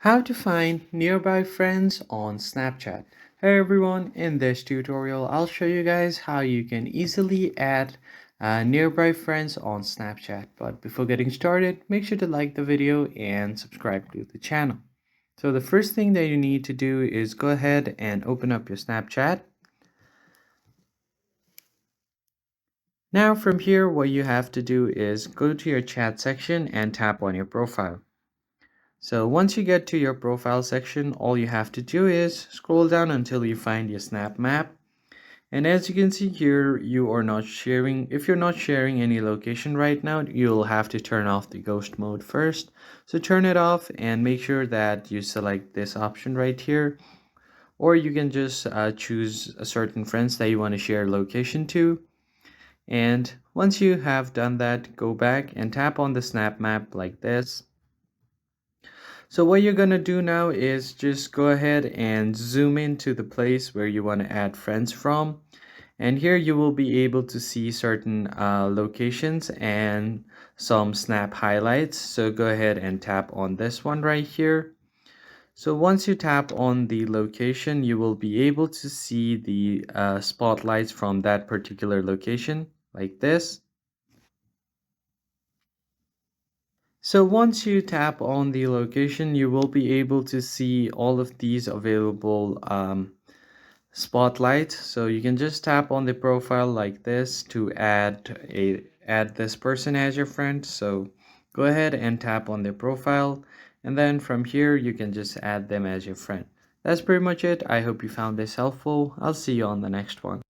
How to find nearby friends on Snapchat. Hey everyone, in this tutorial I'll show you guys how you can easily add nearby friends on Snapchat. But before getting started, make sure to like the video and subscribe to the channel. So the first thing that you need to do is go ahead and open up your Snapchat. Now from here, what you have to do is go to your chat section and tap on your profile. So once you get to your profile section, all you have to do is scroll down until you find your Snap Map. And as you can see here, you are not sharing. If you're not sharing any location right now, you'll have to turn off the ghost mode first. So turn it off and make sure that you select this option right here. Or you can just choose a certain friends that you want to share location to. And once you have done that, go back and tap on the Snap Map like this. So what you're gonna do now is just go ahead and zoom into the place where you want to add friends from. And here you will be able to see certain locations and some snap highlights. So go ahead and tap on this one right here. So once you tap on the location, you will be able to see the spotlights from that particular location like this. So once you tap on the location, you will be able to see all of these available spotlights. So you can just tap on the profile like this to add this person as your friend. So go ahead and tap on their profile, and then from here you can just add them as your friend. That's pretty much it. I hope you found this helpful. I'll see you on the next one.